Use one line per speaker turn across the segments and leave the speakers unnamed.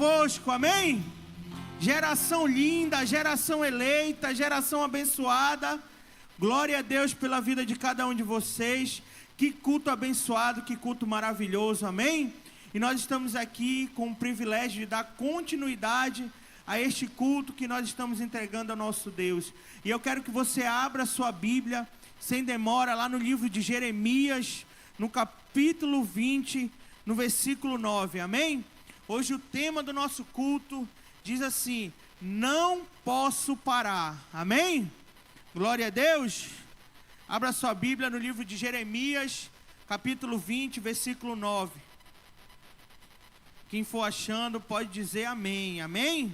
convosco, amém? Geração linda, geração eleita, geração abençoada. Glória a Deus pela vida de cada um de vocês. Que culto abençoado, que culto maravilhoso, amém? E nós estamos aqui com o privilégio de dar continuidade a este culto que nós estamos entregando ao nosso Deus. E eu quero que você abra a sua Bíblia, sem demora, lá no livro de Jeremias, no capítulo 20, no versículo 9, amém? Hoje o tema do nosso culto diz assim: não posso parar, amém? Glória a Deus. Abra sua Bíblia no livro de Jeremias, capítulo 20, versículo 9. Quem for achando pode dizer amém, amém?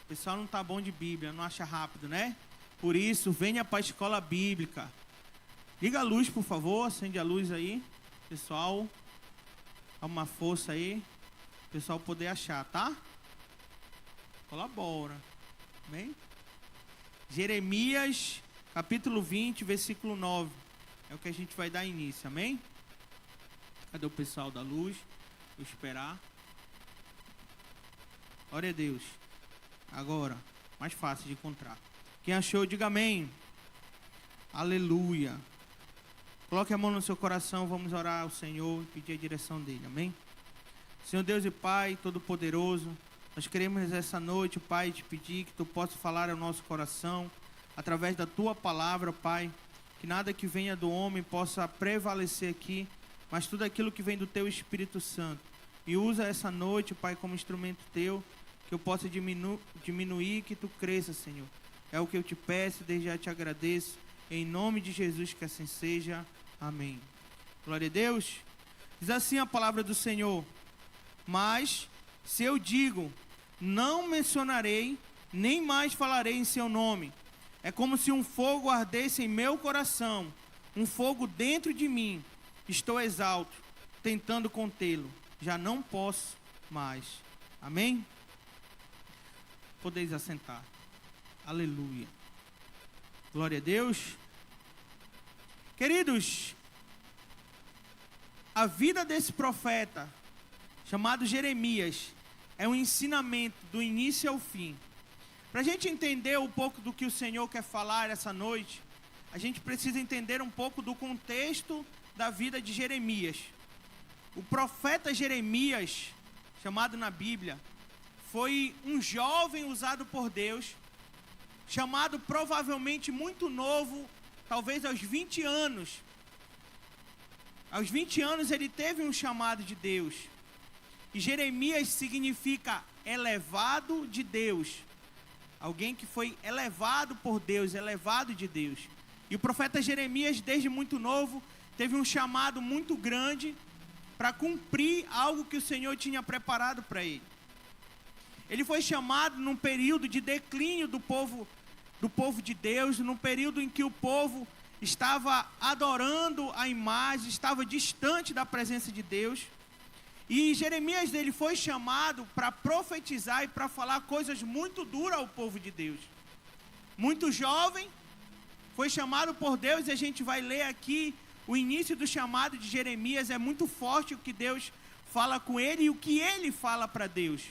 O pessoal não está bom de Bíblia, não acha rápido, né? Por isso, venha para a escola bíblica. Liga a luz, por favor, acende a luz aí. Pessoal, dá uma força aí. O pessoal poder achar, tá? Colabora, amém? Jeremias, capítulo 20, versículo 9. É o que a gente vai dar início, amém? Cadê o pessoal da luz? Vou esperar. Glória a Deus. Agora, mais fácil de encontrar. Quem achou, diga amém. Aleluia. Coloque a mão no seu coração, vamos orar ao Senhor e pedir a direção dele, amém? Senhor Deus e Pai Todo-Poderoso, nós queremos essa noite, Pai, te pedir que Tu possas falar ao nosso coração, através da Tua palavra, Pai, que nada que venha do homem possa prevalecer aqui, mas tudo aquilo que vem do Teu Espírito Santo. E usa essa noite, Pai, como instrumento Teu, que eu possa diminuir e que Tu cresça, Senhor. É o que eu te peço, desde já te agradeço, em nome de Jesus que assim seja, amém. Glória a Deus. Diz assim a palavra do Senhor: mas se eu digo, não mencionarei, nem mais falarei em seu nome. É como se um fogo ardesse em meu coração, um fogo dentro de mim. Estou exalto, tentando contê-lo. Já não posso mais. Amém? Podeis assentar. Aleluia. Glória a Deus. Queridos, a vida desse profeta, chamado Jeremias, é um ensinamento do início ao fim. Para a gente entender um pouco do que o Senhor quer falar essa noite, a gente precisa entender um pouco do contexto da vida de Jeremias. O profeta Jeremias, chamado na Bíblia, foi um jovem usado por Deus, chamado provavelmente muito novo, talvez aos 20 anos. Aos 20 anos ele teve um chamado de Deus. E Jeremias significa elevado de Deus. Alguém que foi elevado por Deus, elevado de Deus. E o profeta Jeremias, desde muito novo, teve um chamado muito grande para cumprir algo que o Senhor tinha preparado para ele. Ele foi chamado num período de declínio do povo de Deus, num período em que o povo estava adorando a imagem, estava distante da presença de Deus. E Jeremias ele foi chamado para profetizar e para falar coisas muito duras ao povo de Deus. Muito jovem, foi chamado por Deus, e a gente vai ler aqui o início do chamado de Jeremias. É muito forte o que Deus fala com ele e o que ele fala para Deus.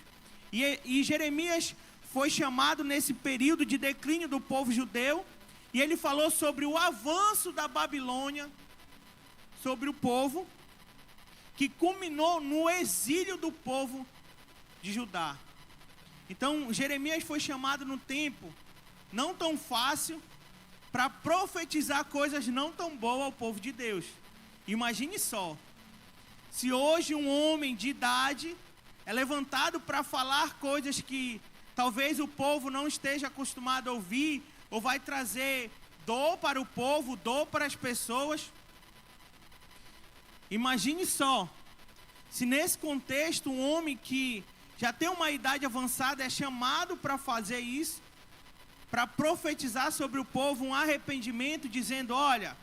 E Jeremias foi chamado nesse período de declínio do povo judeu, e ele falou sobre o avanço da Babilônia sobre o povo, que culminou no exílio do povo de Judá. Então Jeremias foi chamado no tempo não tão fácil para profetizar coisas não tão boas ao povo de Deus. Imagine só, se hoje um homem de idade é levantado para falar coisas que talvez o povo não esteja acostumado a ouvir, ou vai trazer dor para o povo, dor para as pessoas. Imagine só, se nesse contexto um homem que já tem uma idade avançada é chamado para fazer isso, para profetizar sobre o povo um arrependimento, dizendo: olha,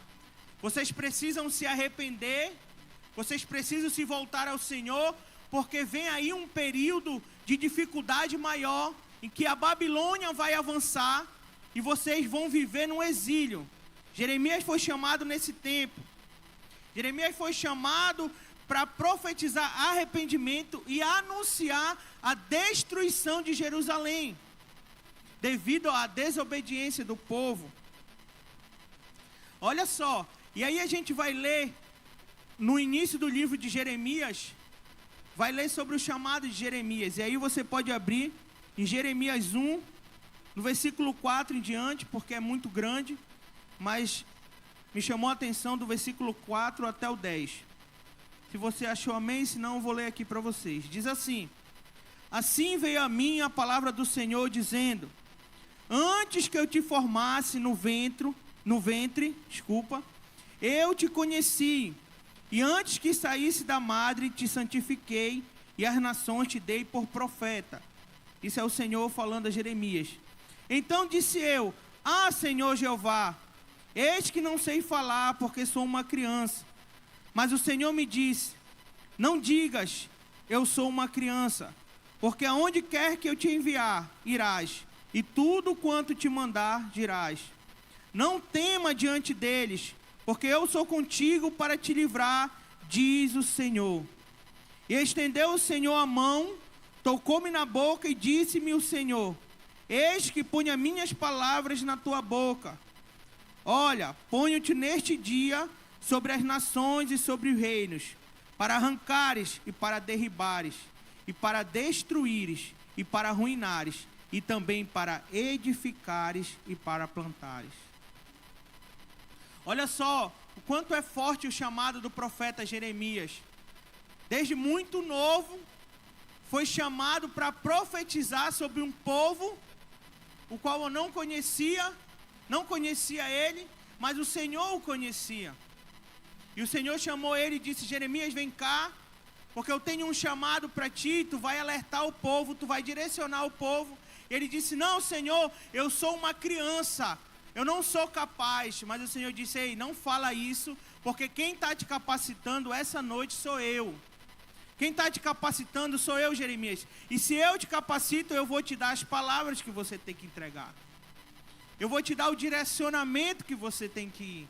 vocês precisam se arrepender, vocês precisam se voltar ao Senhor, porque vem aí um período de dificuldade maior, em que a Babilônia vai avançar e vocês vão viver no exílio. Jeremias foi chamado nesse tempo. Jeremias foi chamado para profetizar arrependimento e anunciar a destruição de Jerusalém, devido à desobediência do povo. Olha só, e aí a gente vai ler, no início do livro de Jeremias, vai ler sobre o chamado de Jeremias. E aí você pode abrir em Jeremias 1, no versículo 4 em diante, porque é muito grande, mas me chamou a atenção do versículo 4 até o 10. Se você achou, amém, senão eu vou ler aqui para vocês. Diz assim: assim veio a mim a palavra do Senhor, dizendo: antes que eu te formasse no ventre, eu te conheci, e antes que saísse da madre te santifiquei, e as nações te dei por profeta. Isso é o Senhor falando a Jeremias. Então disse eu: ah, Senhor Jeová, eis que não sei falar, porque sou uma criança. Mas o Senhor me disse: não digas, eu sou uma criança, porque aonde quer que eu te enviar, irás, e tudo quanto te mandar, dirás. Não tema diante deles, porque eu sou contigo para te livrar, diz o Senhor. E estendeu o Senhor a mão, tocou-me na boca e disse-me o Senhor: eis que ponho as minhas palavras na tua boca. Olha, ponho-te neste dia sobre as nações e sobre os reinos, para arrancares e para derribares, e para destruíres e para arruinares, e também para edificares e para plantares. Olha só o quanto é forte o chamado do profeta Jeremias. Desde muito novo, foi chamado para profetizar sobre um povo, o qual eu não conhecia ele, mas o Senhor o conhecia. E o Senhor chamou ele e disse: Jeremias, vem cá, porque eu tenho um chamado para ti, tu vai alertar o povo, tu vai direcionar o povo. Ele disse: não, Senhor, eu sou uma criança, eu não sou capaz. Mas o Senhor disse: ei, não fala isso, porque quem está te capacitando essa noite sou eu. Quem está te capacitando sou eu, Jeremias. E se eu te capacito, eu vou te dar as palavras que você tem que entregar. Eu vou te dar o direcionamento que você tem que ir.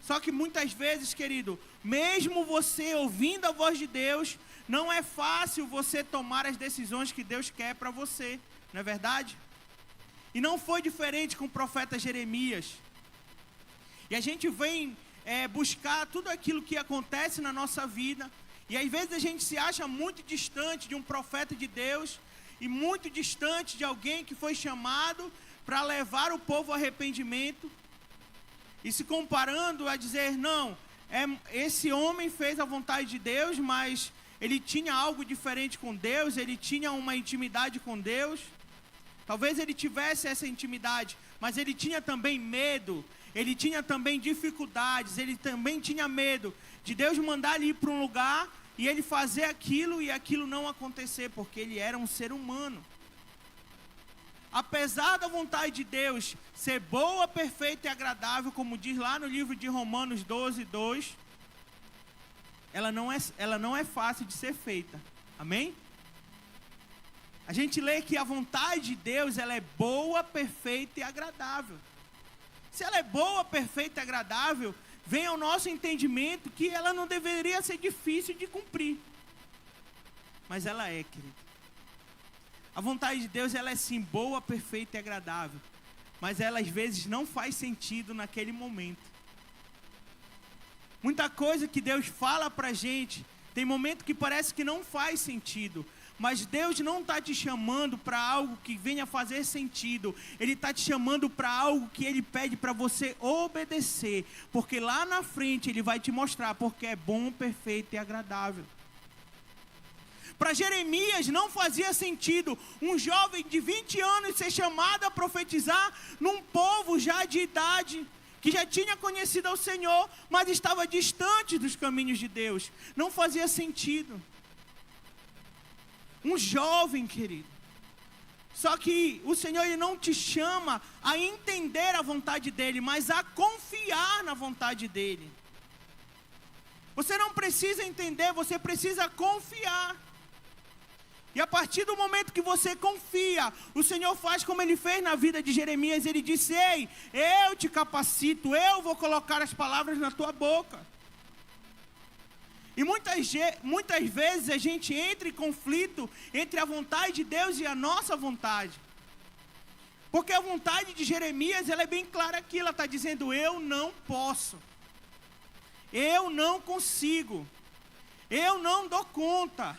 Só que muitas vezes, querido, mesmo você ouvindo a voz de Deus, não é fácil você tomar as decisões que Deus quer para você. Não é verdade? E não foi diferente com o profeta Jeremias. E a gente vem buscar tudo aquilo que acontece na nossa vida. E às vezes a gente se acha muito distante de um profeta de Deus e muito distante de alguém que foi chamado para levar o povo ao arrependimento. E se comparando a dizer: não, esse homem fez a vontade de Deus, mas ele tinha algo diferente com Deus, ele tinha uma intimidade com Deus. Talvez ele tivesse essa intimidade, mas ele tinha também medo, ele tinha também dificuldades, ele também tinha medo de Deus mandar ele ir para um lugar e ele fazer aquilo e aquilo não acontecer, porque ele era um ser humano. Apesar da vontade de Deus ser boa, perfeita e agradável, como diz lá no livro de Romanos 12, 2, ela não é fácil de ser feita. Amém? A gente lê que a vontade de Deus, ela é boa, perfeita e agradável. Se ela é boa, perfeita e agradável, vem ao nosso entendimento que ela não deveria ser difícil de cumprir. Mas ela é, querido. A vontade de Deus, ela é sim boa, perfeita e agradável. Mas ela às vezes não faz sentido naquele momento. Muita coisa que Deus fala pra gente, tem momento que parece que não faz sentido. Mas Deus não está te chamando para algo que venha fazer sentido. Ele está te chamando para algo que Ele pede para você obedecer. Porque lá na frente Ele vai te mostrar porque é bom, perfeito e agradável. Para Jeremias não fazia sentido um jovem de 20 anos ser chamado a profetizar num povo já de idade, que já tinha conhecido ao Senhor, mas estava distante dos caminhos de Deus. Não fazia sentido. Um jovem, querido. Só que o Senhor, Ele não te chama a entender a vontade dEle, mas a confiar na vontade dEle. Você não precisa entender, você precisa confiar. E a partir do momento que você confia, o Senhor faz como Ele fez na vida de Jeremias. Ele disse: ei, eu te capacito, eu vou colocar as palavras na tua boca. E muitas vezes a gente entra em conflito entre a vontade de Deus e a nossa vontade. Porque a vontade de Jeremias, ela é bem clara aqui, ela está dizendo, eu não posso. Eu não consigo. Eu não dou conta.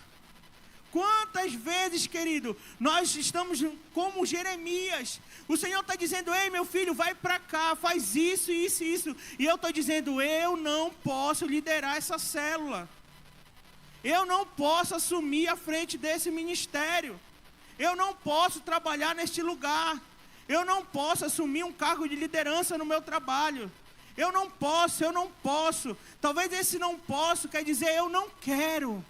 Quantas vezes, querido, nós estamos como Jeremias. O Senhor está dizendo, ei meu filho, vai para cá, faz isso, isso, isso. E eu estou dizendo, eu não posso liderar essa célula. Eu não posso assumir a frente desse ministério. Eu não posso trabalhar neste lugar. Eu não posso assumir um cargo de liderança no meu trabalho. Eu não posso. Talvez esse não posso quer dizer eu não quero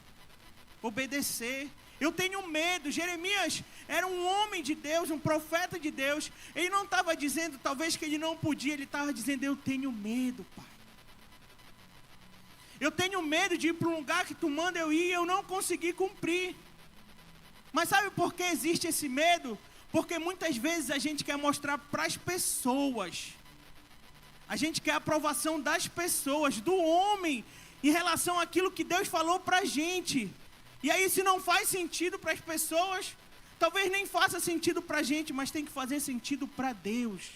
obedecer. Eu tenho medo. Jeremias era um homem de Deus, um profeta de Deus. Ele não estava dizendo talvez que ele não podia, ele estava dizendo eu tenho medo, pai. Eu tenho medo de ir para um lugar que tu manda eu ir e eu não conseguir cumprir. Mas sabe por que existe esse medo? Porque muitas vezes a gente quer mostrar para as pessoas. A gente quer a aprovação das pessoas, do homem, em relação àquilo que Deus falou para a gente. E aí se não faz sentido para as pessoas, talvez nem faça sentido para a gente, mas tem que fazer sentido para Deus.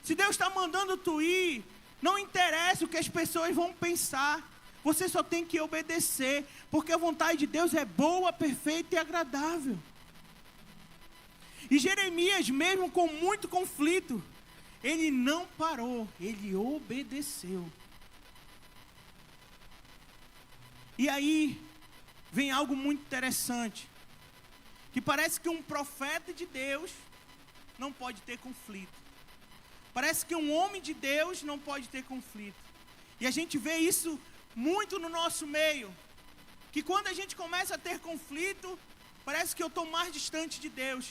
Se Deus está mandando tu ir, não interessa o que as pessoas vão pensar. Você só tem que obedecer, porque a vontade de Deus é boa, perfeita e agradável. E Jeremias, mesmo com muito conflito, ele não parou, ele obedeceu. E aí, vem algo muito interessante, que parece que um profeta de Deus não pode ter conflito. Parece que um homem de Deus não pode ter conflito. E a gente vê isso muito no nosso meio, que quando a gente começa a ter conflito, parece que eu estou mais distante de Deus.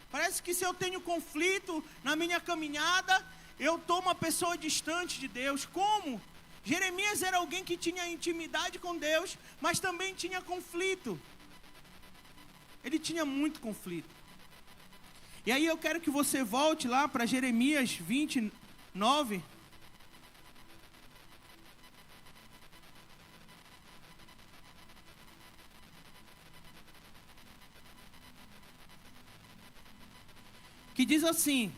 Parece que se eu tenho conflito na minha caminhada, eu estou uma pessoa distante de Deus. Como? Jeremias era alguém que tinha intimidade com Deus, mas também tinha conflito. Ele tinha muito conflito. E aí eu quero que você volte lá para Jeremias 29. Que diz assim: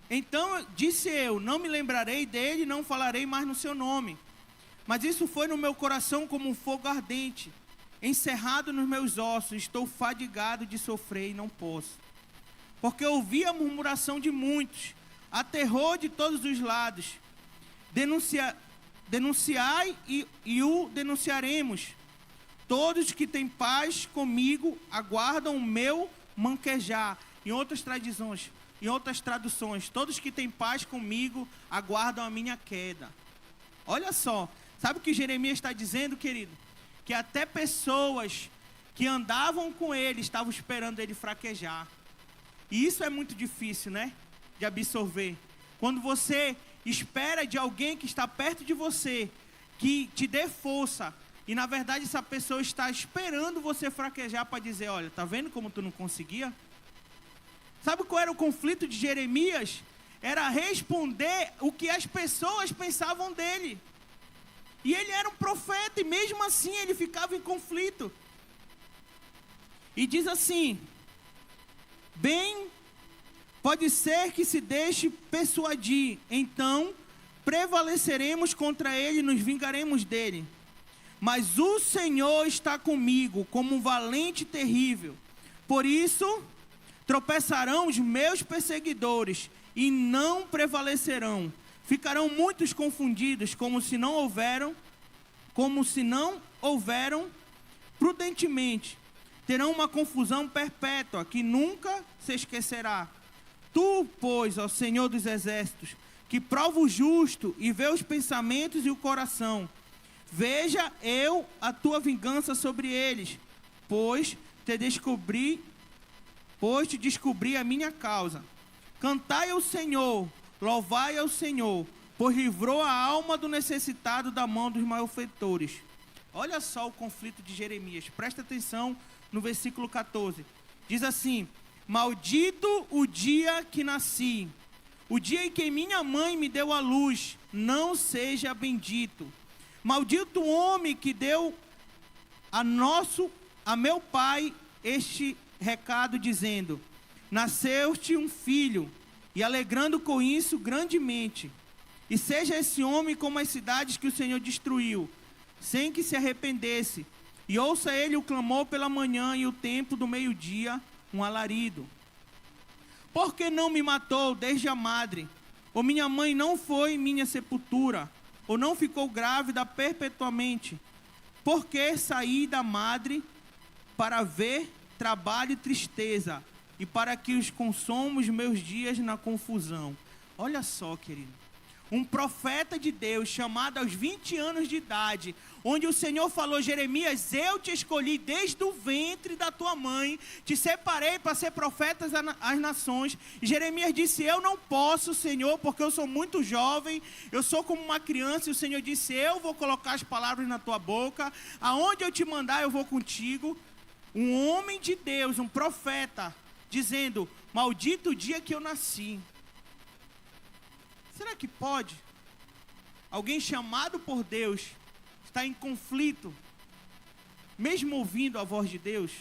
então disse eu, não me lembrarei dele, não falarei mais no seu nome. Mas isso foi no meu coração como um fogo ardente, encerrado nos meus ossos. Estou fadigado de sofrer e não posso. Porque ouvi a murmuração de muitos, há terror de todos os lados. Denunciai e o denunciaremos. Todos que têm paz comigo aguardam o meu manquejar. Em outras traduções, todos que têm paz comigo aguardam a minha queda. Olha só, sabe o que Jeremias está dizendo, querido? Que até pessoas que andavam com ele estavam esperando ele fraquejar. E isso é muito difícil, né? De absorver. Quando você espera de alguém que está perto de você, que te dê força, e na verdade essa pessoa está esperando você fraquejar para dizer, olha, tá vendo como tu não conseguia? Sabe qual era o conflito de Jeremias? Era responder o que as pessoas pensavam dele. E ele era um profeta e mesmo assim ele ficava em conflito. E diz assim: bem, pode ser que se deixe persuadir, então prevaleceremos contra ele e nos vingaremos dele. Mas o Senhor está comigo como um valente terrível. Por isso, tropeçarão os meus perseguidores e não prevalecerão. Ficarão muitos confundidos, como se não houveram prudentemente. Terão uma confusão perpétua que nunca se esquecerá. Tu, pois, ó Senhor dos exércitos, que prova o justo e vê os pensamentos e o coração, veja eu a tua vingança sobre eles, pois te descobri a minha causa. Cantai ao Senhor, louvai ao Senhor, pois livrou a alma do necessitado da mão dos malfeitores. Olha só o conflito de Jeremias, presta atenção no versículo 14. Diz assim: maldito o dia que nasci, o dia em que minha mãe me deu à luz, não seja bendito. Maldito o homem que deu a meu pai este recado, dizendo: nasceu-te um filho, e alegrando com isso grandemente. E seja esse homem como as cidades que o Senhor destruiu, sem que se arrependesse. E ouça ele o clamor pela manhã e o tempo do meio-dia, um alarido. Por que não me matou desde a madre? Ou minha mãe não foi minha sepultura? Ou não ficou grávida perpetuamente? Por que saí da madre para ver trabalho e tristeza, e para que os consuma os meus dias na confusão? Olha só, querido. Um profeta de Deus, chamado aos 20 anos de idade, onde o Senhor falou: Jeremias, eu te escolhi desde o ventre da tua mãe, te separei para ser profeta às nações. E Jeremias disse: eu não posso, Senhor, porque eu sou muito jovem, eu sou como uma criança. E o Senhor disse: eu vou colocar as palavras na tua boca, aonde eu te mandar eu vou contigo. Um homem de Deus, um profeta, dizendo: maldito o dia que eu nasci. Será que pode alguém chamado por Deus estar em conflito, mesmo ouvindo a voz de Deus?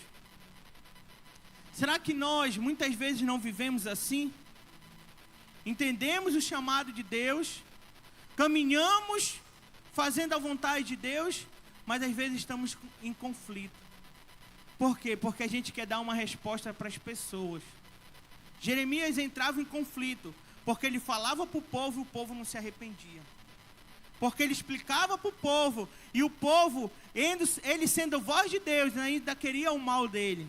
Será que nós muitas vezes não vivemos assim? Entendemos o chamado de Deus, caminhamos fazendo a vontade de Deus, mas às vezes estamos em conflito. Por quê? Porque a gente quer dar uma resposta para as pessoas. Jeremias entrava em conflito, porque ele falava para o povo e o povo não se arrependia. Porque ele explicava para o povo, e o povo, ele sendo voz de Deus, ainda queria o mal dele.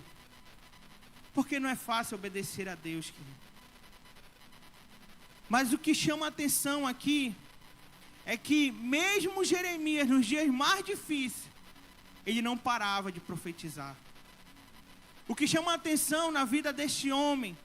Porque não é fácil obedecer a Deus, querido. Mas o que chama a atenção aqui é que mesmo Jeremias, nos dias mais difíceis, ele não parava de profetizar. O que chama a atenção na vida deste homem,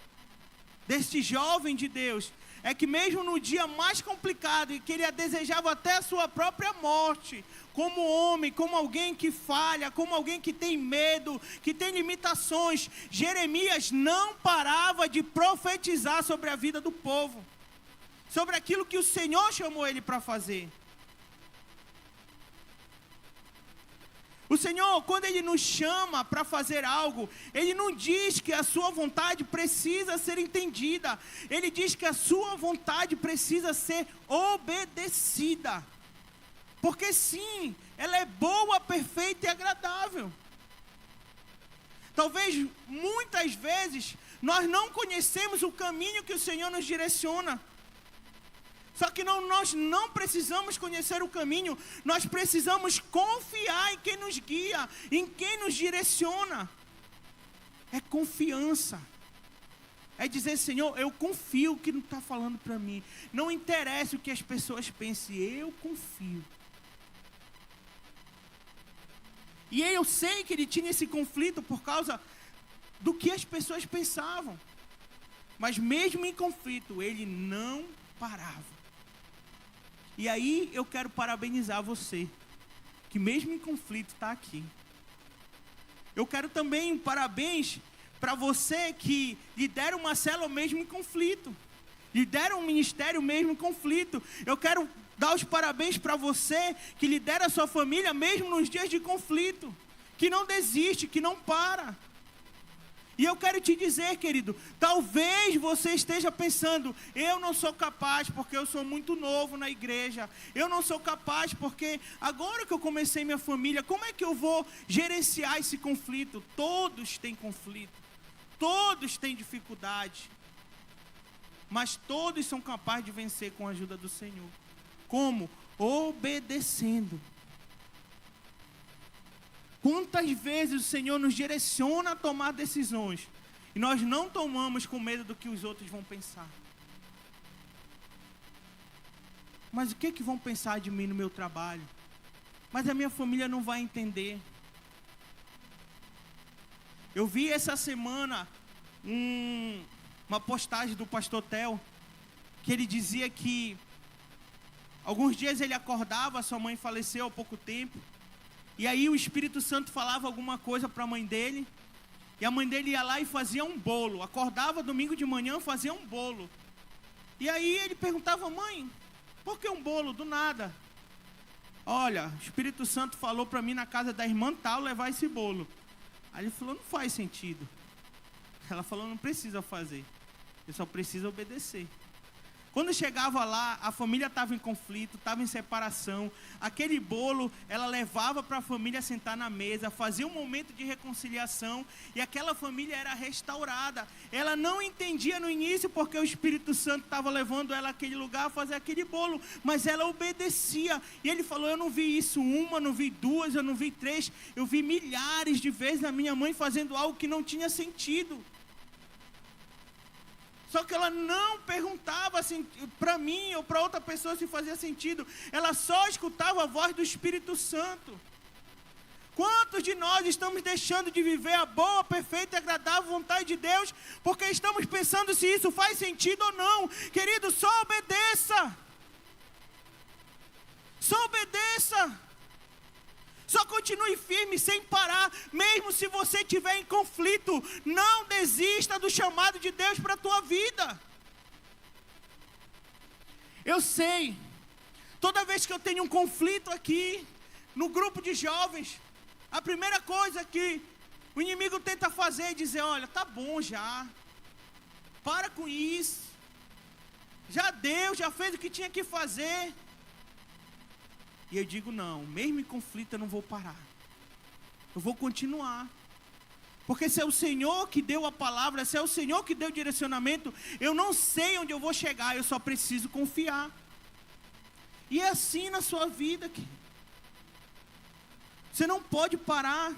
deste jovem de Deus, é que mesmo no dia mais complicado, em que ele desejava até a sua própria morte, como homem, como alguém que falha, como alguém que tem medo, que tem limitações, Jeremias não parava de profetizar sobre a vida do povo, sobre aquilo que o Senhor chamou ele para fazer. O Senhor, quando Ele nos chama para fazer algo, Ele não diz que a sua vontade precisa ser entendida. Ele diz que a sua vontade precisa ser obedecida. Porque sim, ela é boa, perfeita e agradável. Talvez, muitas vezes, nós não conhecemos o caminho que o Senhor nos direciona. Só que nós não precisamos conhecer o caminho, nós precisamos confiar em quem nos guia, em quem nos direciona. É confiança. É dizer: Senhor, eu confio que não está falando para mim. Não interessa o que as pessoas pensem, eu confio. E eu sei que ele tinha esse conflito por causa do que as pessoas pensavam. Mas mesmo em conflito, ele não parava. E aí eu quero parabenizar você, que mesmo em conflito está aqui. Eu quero também um parabéns para você que lidera uma célula mesmo em conflito, lidera um ministério mesmo em conflito. Eu quero dar os parabéns para você que lidera a sua família mesmo nos dias de conflito, que não desiste, que não para. E eu quero te dizer, querido, talvez você esteja pensando: eu não sou capaz porque eu sou muito novo na igreja. Eu não sou capaz porque agora que eu comecei minha família, como é que eu vou gerenciar esse conflito? Todos têm conflito, todos têm dificuldade, mas todos são capazes de vencer com a ajuda do Senhor. Como? Obedecendo. Quantas vezes o Senhor nos direciona a tomar decisões e nós não tomamos com medo do que os outros vão pensar? Mas o que vão pensar de mim no meu trabalho? Mas a minha família não vai entender. Eu vi essa semana uma postagem do pastor Theo, que ele dizia que alguns dias ele acordava, sua mãe faleceu há pouco tempo, e aí o Espírito Santo falava alguma coisa para a mãe dele, e a mãe dele ia lá e fazia um bolo. Acordava domingo de manhã, fazia um bolo. E aí ele perguntava: mãe, por que um bolo do nada? Olha, o Espírito Santo falou para mim na casa da irmã tal levar esse bolo. Aí ele falou: não faz sentido. Ela falou: não precisa fazer, eu só preciso obedecer. Quando chegava lá, a família estava em conflito, estava em separação. Aquele bolo, ela levava para a família sentar na mesa, fazia um momento de reconciliação, e aquela família era restaurada. Ela não entendia no início porque o Espírito Santo estava levando ela àquele lugar a fazer aquele bolo, mas ela obedecia. E ele falou: eu não vi isso uma, não vi duas, eu não vi três, eu vi milhares de vezes a minha mãe fazendo algo que não tinha sentido. Só que ela não perguntava assim, para mim ou para outra pessoa se fazia sentido. Ela só escutava a voz do Espírito Santo. Quantos de nós estamos deixando de viver a boa, perfeita e agradável vontade de Deus, porque estamos pensando se isso faz sentido ou não? Querido, só obedeça. Só obedeça. Só continue firme, sem parar, mesmo se você estiver em conflito. Não desista do chamado de Deus para a tua vida. Eu sei, toda vez que eu tenho um conflito aqui, no grupo de jovens, a primeira coisa que o inimigo tenta fazer é dizer: olha, tá bom já, para com isso, já deu, já fez o que tinha que fazer. E eu digo: não, mesmo em conflito eu não vou parar, eu vou continuar, porque se é o Senhor que deu a palavra, se é o Senhor que deu o direcionamento, eu não sei onde eu vou chegar, eu só preciso confiar. E é assim na sua vida, você não pode parar.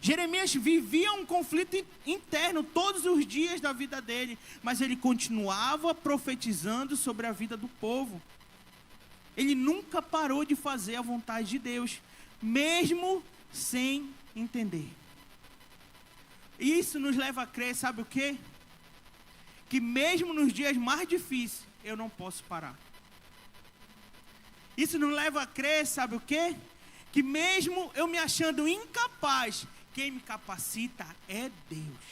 Jeremias vivia um conflito interno todos os dias da vida dele, mas ele continuava profetizando sobre a vida do povo. Ele nunca parou de fazer a vontade de Deus, mesmo sem entender. Isso nos leva a crer, sabe o quê? Que mesmo nos dias mais difíceis, eu não posso parar. Isso nos leva a crer, sabe o quê? Que mesmo eu me achando incapaz, quem me capacita é Deus.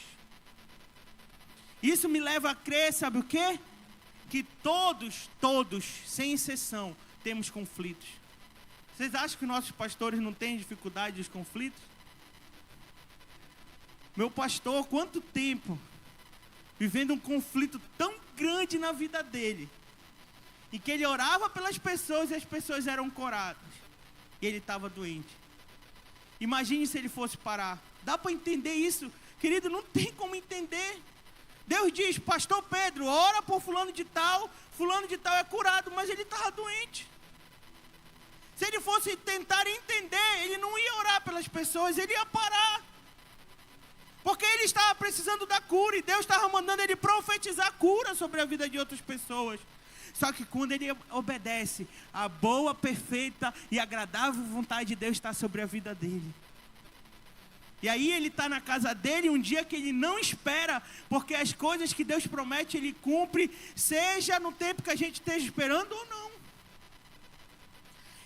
Isso me leva a crer, sabe o quê? Que todos, sem exceção, temos conflitos. Vocês acham que nossos pastores não têm dificuldade dos conflitos? Meu pastor, quanto tempo vivendo um conflito tão grande na vida dele, em que ele orava pelas pessoas e as pessoas eram curadas, e ele estava doente. Imagine se ele fosse parar. Dá para entender isso? Querido, não tem como entender. Deus diz: pastor Pedro, ora por fulano de tal é curado, mas ele estava doente. Se ele fosse tentar entender, ele não ia orar pelas pessoas, ele ia parar. Porque ele estava precisando da cura, e Deus estava mandando ele profetizar cura sobre a vida de outras pessoas. Só que quando ele obedece, a boa, perfeita e agradável vontade de Deus está sobre a vida dele. E aí ele está na casa dele um dia que ele não espera, porque as coisas que Deus promete, ele cumpre, seja no tempo que a gente esteja esperando ou não.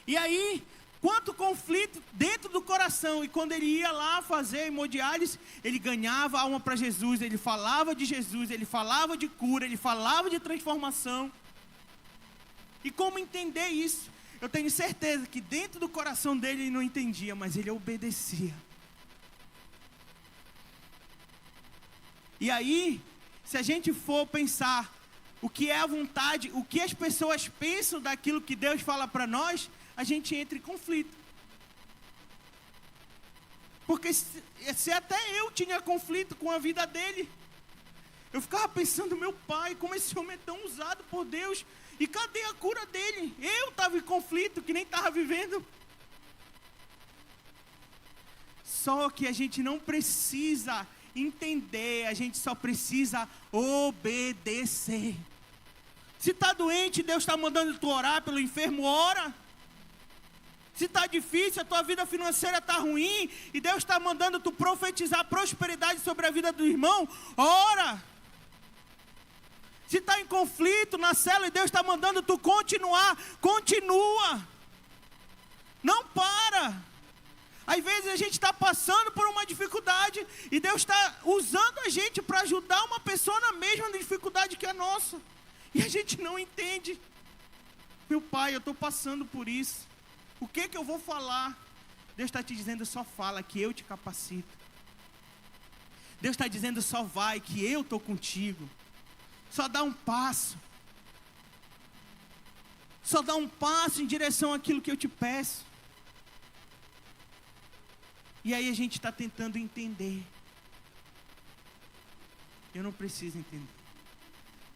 E aí, quanto conflito dentro do coração, e quando ele ia lá fazer hemodiálise, ele ganhava alma para Jesus, ele falava de Jesus, ele falava de cura, ele falava de transformação. E como entender isso? Eu tenho certeza que dentro do coração dele ele não entendia, mas ele obedecia. E aí, se a gente for pensar o que é a vontade, o que as pessoas pensam daquilo que Deus fala para nós, a gente entra em conflito. Porque se até eu tinha conflito com a vida dele, eu ficava pensando: meu pai, como esse homem é tão usado por Deus, e cadê a cura dele? Eu estava em conflito, que nem estava vivendo. Só que a gente não precisa entender, a gente só precisa obedecer. Se está doente, Deus está mandando tu orar pelo enfermo, ora. Se está difícil, a tua vida financeira está ruim, e Deus está mandando tu profetizar prosperidade sobre a vida do irmão, ora. Se está em conflito na célula e Deus está mandando tu continuar, continua. Não para. Às vezes a gente está passando por uma dificuldade e Deus está usando a gente para ajudar uma pessoa na mesma dificuldade que a nossa. E a gente não entende. Meu pai, eu estou passando por isso. O que eu vou falar? Deus está te dizendo, só fala que eu te capacito. Deus está dizendo, só vai que eu estou contigo. Só dá um passo. Só dá um passo em direção àquilo que eu te peço. E aí a gente está tentando entender. Eu não preciso entender.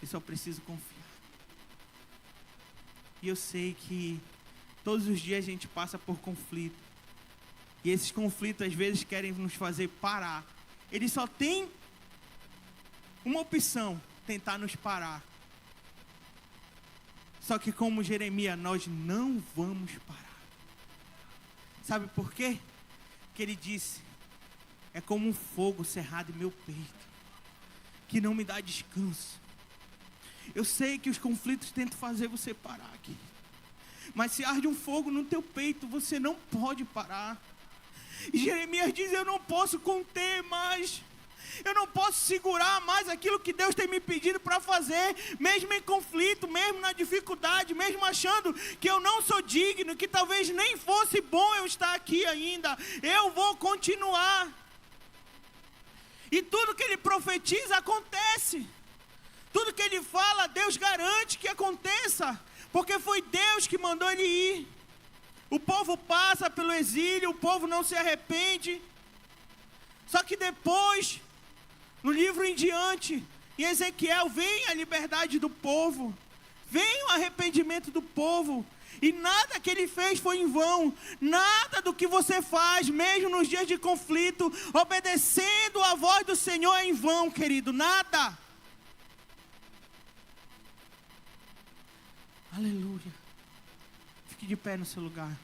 Eu só preciso confiar. E eu sei que todos os dias a gente passa por conflito. E esses conflitos às vezes querem nos fazer parar. Eles só têm uma opção, tentar nos parar. Só que como Jeremias, nós não vamos parar. Sabe por quê? Porque ele disse, é como um fogo cerrado em meu peito, que não me dá descanso. Eu sei que os conflitos tentam fazer você parar aqui. Mas se arde um fogo no teu peito, você não pode parar. E Jeremias diz, eu não posso conter mais. Eu não posso segurar mais aquilo que Deus tem me pedido para fazer, mesmo em conflito, mesmo na dificuldade, mesmo achando que eu não sou digno, que talvez nem fosse bom eu estar aqui ainda. Eu vou continuar. E tudo que ele profetiza acontece. Tudo que ele fala, Deus garante que aconteça, porque foi Deus que mandou ele ir. O povo passa pelo exílio, o povo não se arrepende. Só que depois, no livro em diante, em Ezequiel, vem a liberdade do povo, vem o arrependimento do povo. E nada que ele fez foi em vão. Nada do que você faz, mesmo nos dias de conflito, obedecendo a voz do Senhor, é em vão, querido. Nada. Aleluia. Fique de pé no seu lugar.